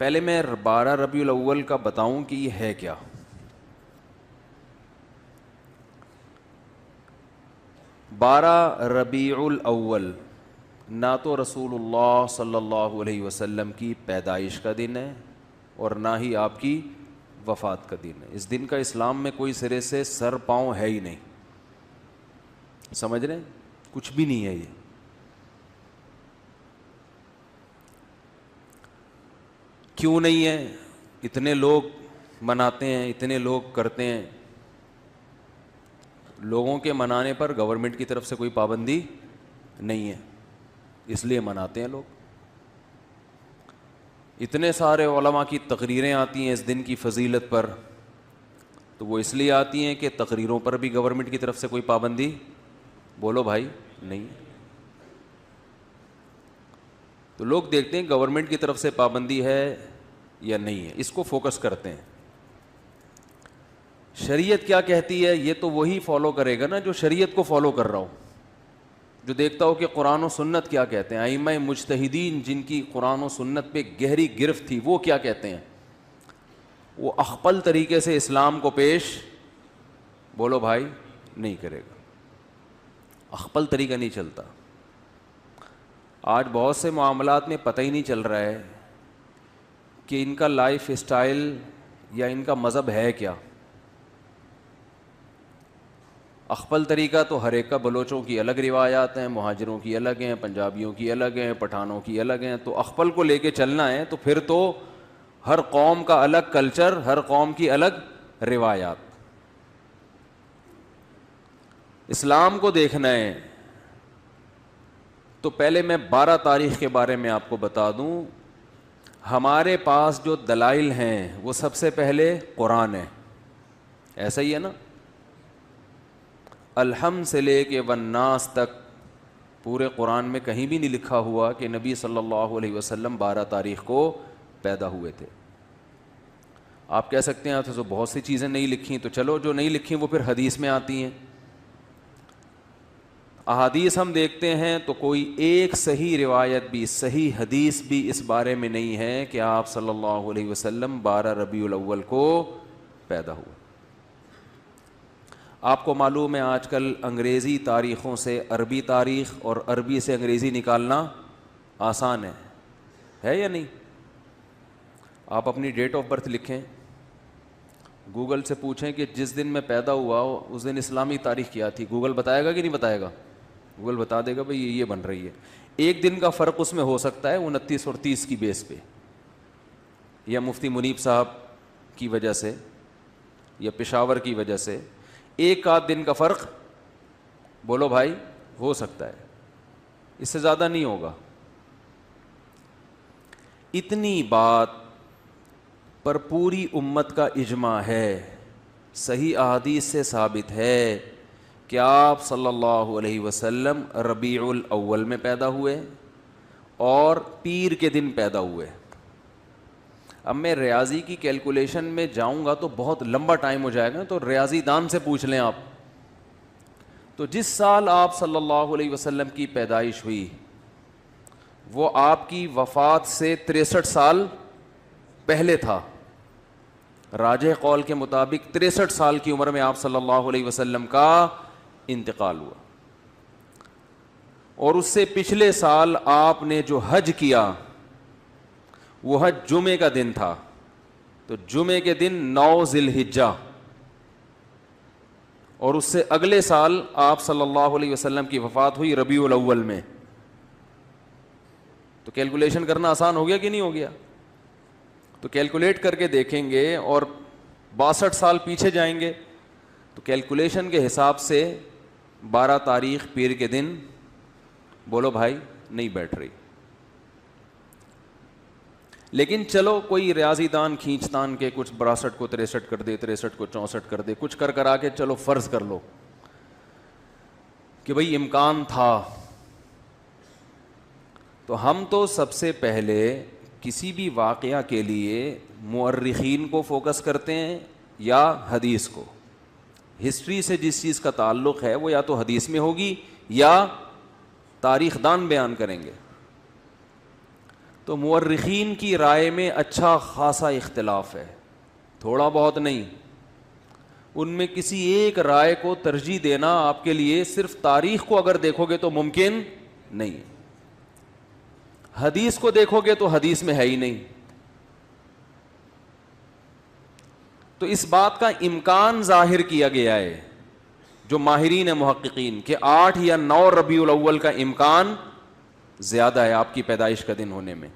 پہلے میں 12 ربیع الاول کا بتاؤں کہ یہ ہے کیا. 12 ربیع الاول نہ تو رسول اللہ صلی اللہ علیہ وسلم کی پیدائش کا دن ہے اور نہ ہی آپ کی وفات کا دن ہے. اس دن کا اسلام میں کوئی سرے سے سر پاؤں ہے ہی نہیں. سمجھ رہے ہیں؟ کچھ بھی نہیں ہے یہ. کیوں نہیں ہے؟ اتنے لوگ مناتے ہیں, اتنے لوگ کرتے ہیں. لوگوں کے منانے پر گورنمنٹ کی طرف سے کوئی پابندی نہیں ہے, اس لیے مناتے ہیں لوگ. اتنے سارے علماء کی تقریریں آتی ہیں اس دن کی فضیلت پر, تو وہ اس لیے آتی ہیں کہ تقریروں پر بھی گورنمنٹ کی طرف سے کوئی پابندی, بولو بھائی, نہیں. تو لوگ دیکھتے ہیں گورنمنٹ کی طرف سے پابندی ہے یا نہیں ہے, اس کو فوکس کرتے ہیں. شریعت کیا کہتی ہے یہ تو وہی فالو کرے گا نا جو شریعت کو فالو کر رہا ہو, جو دیکھتا ہو کہ قرآن و سنت کیا کہتے ہیں. ائمہ مجتہدین جن کی قرآن و سنت پہ گہری گرفت تھی وہ کیا کہتے ہیں, وہ اخپل طریقے سے اسلام کو پیش, بولو بھائی, نہیں کرے گا. اخپل طریقہ نہیں چلتا. آج بہت سے معاملات میں پتہ ہی نہیں چل رہا ہے کہ ان کا لائف اسٹائل یا ان کا مذہب ہے کیا. اخپل طریقہ تو ہر ایک کا, بلوچوں کی الگ روایات ہیں, مہاجروں کی الگ ہیں, پنجابیوں کی الگ ہیں, پٹھانوں کی الگ ہیں. تو اخپل کو لے کے چلنا ہے تو پھر تو ہر قوم کا الگ کلچر, ہر قوم کی الگ روایات. اسلام کو دیکھنا ہے تو پہلے میں 12 تاریخ کے بارے میں آپ کو بتا دوں. ہمارے پاس جو دلائل ہیں وہ سب سے پہلے قرآن ہے, ایسا ہی ہے نا. الحمد سے لے کے والناس تک پورے قرآن میں کہیں بھی نہیں لکھا ہوا کہ نبی صلی اللہ علیہ وسلم 12 تاریخ کو پیدا ہوئے تھے. آپ کہہ سکتے ہیں تو بہت سی چیزیں نہیں لکھی, تو چلو جو نہیں لکھی وہ پھر حدیث میں آتی ہیں. احادیث ہم دیکھتے ہیں تو کوئی ایک صحیح روایت بھی, صحیح حدیث بھی اس بارے میں نہیں ہے کہ آپ صلی اللہ علیہ وسلم 12 ربیع الاول کو پیدا ہوئے. آپ کو معلوم ہے آج کل انگریزی تاریخوں سے عربی تاریخ اور عربی سے انگریزی نکالنا آسان ہے یا نہیں؟ آپ اپنی ڈیٹ آف برتھ لکھیں, گوگل سے پوچھیں کہ جس دن میں پیدا ہوا ہو اس دن اسلامی تاریخ کیا تھی, گوگل بتائے گا کہ نہیں بتائے گا؟ گوگل بتا دے گا بھئی یہ بن رہی ہے. ایک دن کا فرق اس میں ہو سکتا ہے 29 اور 30 کی بیس پہ, یا مفتی منیب صاحب کی وجہ سے یا پشاور کی وجہ سے ایک آدھ دن کا فرق, بولو بھائی, ہو سکتا ہے, اس سے زیادہ نہیں ہوگا. اتنی بات پر پوری امت کا اجماع ہے, صحیح احادیث سے ثابت ہے کہ آپ صلی اللہ علیہ وسلم ربیع الاول میں پیدا ہوئے اور پیر کے دن پیدا ہوئے. اب میں ریاضی کی کیلکولیشن میں جاؤں گا تو بہت لمبا ٹائم ہو جائے گا, تو ریاضی دان سے پوچھ لیں آپ. تو جس سال آپ صلی اللہ علیہ وسلم کی پیدائش ہوئی وہ آپ کی وفات سے 63 سال پہلے تھا. راجح قول کے مطابق 63 سال کی عمر میں آپ صلی اللہ علیہ وسلم کا انتقال ہوا. اور اس سے پچھلے سال آپ نے جو حج کیا وہ حج جمعے کا دن تھا, تو جمعے کے دن 9 ذی الحجہ, اور اس سے اگلے سال آپ صلی اللہ علیہ وسلم کی وفات ہوئی ربیع الاول میں. تو کیلکولیشن کرنا آسان ہو گیا کہ نہیں ہو گیا؟ تو کیلکولیٹ کر کے دیکھیں گے اور 62 سال پیچھے جائیں گے تو کیلکولیشن کے حساب سے 12 تاریخ پیر کے دن, بولو بھائی, نہیں بیٹھ رہی. لیکن چلو کوئی ریاضی دان کھینچ تان کے کچھ 62 کو 63 کر دے, 63 کو 64 کر دے, کچھ کر آ کے چلو فرض کر لو کہ بھئی امکان تھا. تو ہم تو سب سے پہلے کسی بھی واقعہ کے لیے مورخین کو فوکس کرتے ہیں یا حدیث کو. ہسٹری سے جس چیز کا تعلق ہے وہ یا تو حدیث میں ہوگی یا تاریخ دان بیان کریں گے. تو تو مورخین کی رائے میں اچھا خاصا اختلاف ہے، تھوڑا بہت نہیں. ان میں کسی ایک رائے کو ترجیح دینا آپ کے لیے صرف تاریخ کو اگر دیکھو گے تو ممکن نہیں، حدیث کو دیکھو گے تو حدیث میں ہے ہی نہیں. تو اس بات کا امکان ظاہر کیا گیا ہے جو ماہرین محققین کہ 8 یا 9 ربیع الاول کا امکان زیادہ ہے آپ کی پیدائش کا دن ہونے میں.